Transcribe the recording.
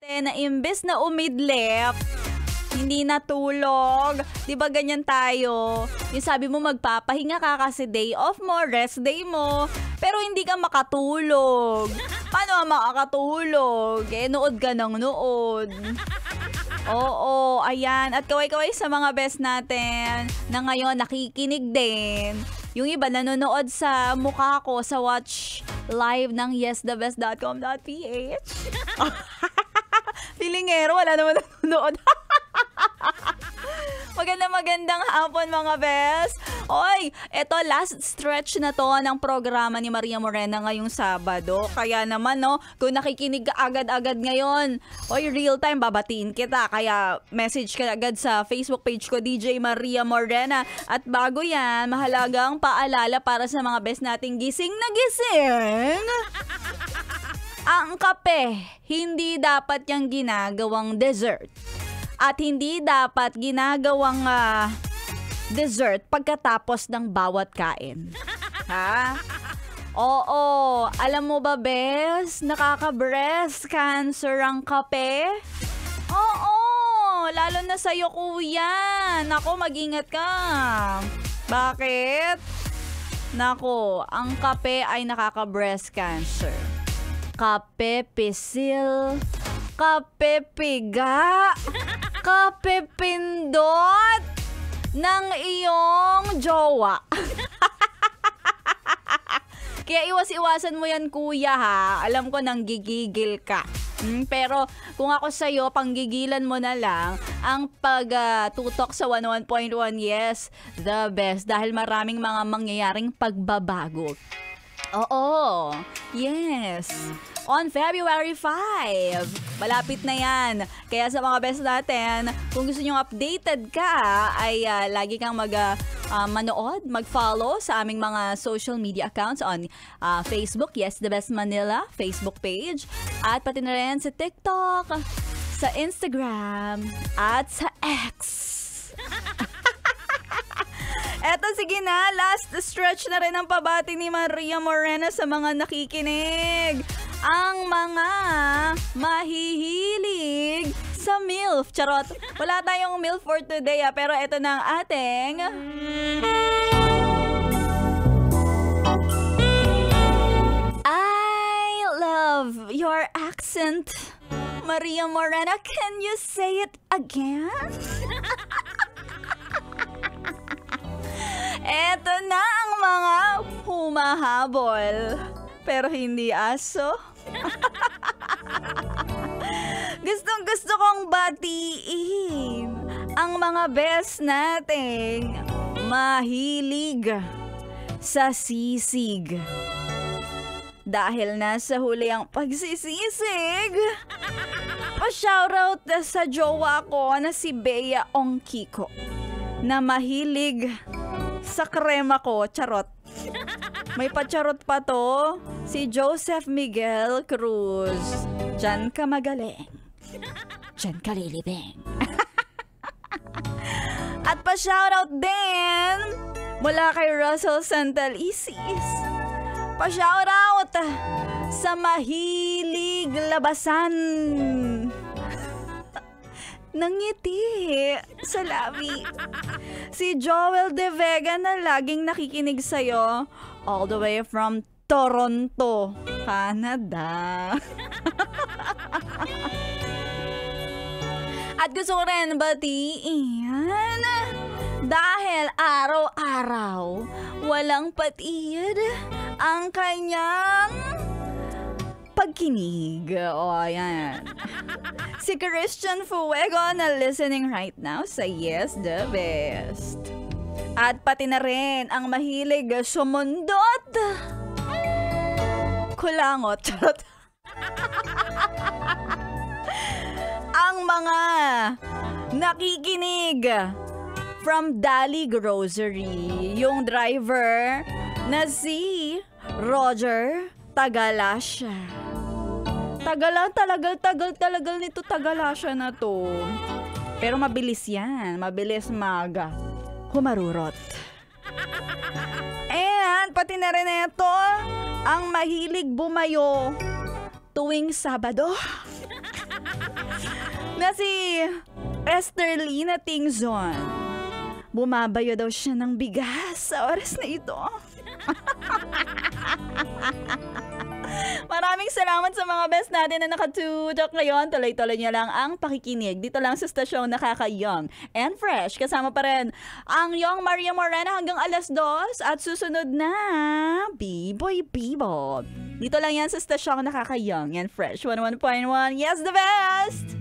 Na imbes na umidlip, hindi natulog. 'Di ba ganyan tayo? Yung sabi mo magpapahinga ka kasi day off mo, rest day mo, pero hindi ka makatulog. Paano ka makakatulog? Nood ka ng nood. Oo, ayan. At kaway-kaway sa mga best natin na ngayon nakikinig din. Yung iba nanonood sa mukha ko sa watch live ng yesthebest.com.ph. Pilingero, wala naman nanonood. Magandang hapon mga best. Oy, eto last stretch na to ng programa ni Maria Morena ngayong Sabado. Kaya naman no, kung nakikinig ka agad-agad ngayon, oy, real time babatiin kita. Kaya message ka agad sa Facebook page ko, DJ Maria Morena. At bago yan, mahalagang paalala para sa mga best nating gising na gising. Ang kape, hindi dapat yung ginagawang dessert. At hindi dapat ginagawang dessert pagkatapos ng bawat kain. Ha? Oo. Alam mo ba, bes? Nakaka-breast cancer ang kape? Oo. Lalo na sa'yo, kuya. Nako, mag-ingat ka. Bakit? Nako, ang kape ay nakaka-breast cancer. Kape pisil, kape piga, kape pindot ng iyong jowa. Kaya iwas-iwasan mo yan, kuya, ha? Alam ko nang gigigil ka. Pero kung ako sa'yo, panggigilan mo na lang ang pagtutok sa 101.1 Yes, the best. Dahil maraming mga mangyayaring pagbabago. Oo, yes. On February 5. Malapit na yan. Kaya sa mga best natin, kung gusto nyo updated ka, ay lagi kang manood, mag-follow sa aming mga social media accounts on Facebook, Yes The Best Manila, Facebook page. At pati na rin sa TikTok, sa Instagram, at sa X. Eto, sige na, last stretch na rin ang pabati ni Maria Morena sa mga nakikinig. Ang mga mahihilig sa MILF. Charot, wala tayong MILF for today, pero eto na ang ating... I love your accent. Maria Morena, can you say it again? Eto na ang mga humahabol, pero hindi aso. Gustong-gusto kong batiin ang mga best nating mahilig sa sisig. Dahil nasa huli ang pagsisisig, pa-shoutout sa jowa ko na si Bea Ongkiko na mahilig sa krema ko, charot. May pacharot pa to, si Joseph Miguel Cruz. Diyan ka magaling. Diyan ka lilibing. At pa-shoutout din mula kay Russell Santalisis. Pa-shoutout sa mahilig labasan ng ngiti sa labi. Si Joel De Vega na laging nakikinig sa'yo all the way from Toronto, Canada. At gusto ko rin batiin dahil araw-araw walang patid ang kanyang pagkinig. O, ayan. Si Christian Fuego na listening right now sa Yes The Best. At pati na rin ang mahilig sumundot. Kulangot. Ang mga nakikinig from Dali Grocery. Yung driver na si Roger Tagalasya. Tagal nito Tagalasya na to. Pero mabilis yan. Mabilis humarurot. And pati na rin ito, ang mahilig bumayo tuwing Sabado. na si Esterlina Tingzon. Bumabayo daw siya ng bigas sa oras na ito. Maraming salamat sa mga best natin na nakatutok ngayon. Tuloy-tuloy niyo lang ang pakikinig. Dito lang sa stasyong nakaka-young and fresh. Kasama pa rin ang Young Maria Morena hanggang 2:00 at susunod na B-Boy Bibo. Dito lang yan sa stasyong nakaka-young and fresh. 101.1. Yes, the best!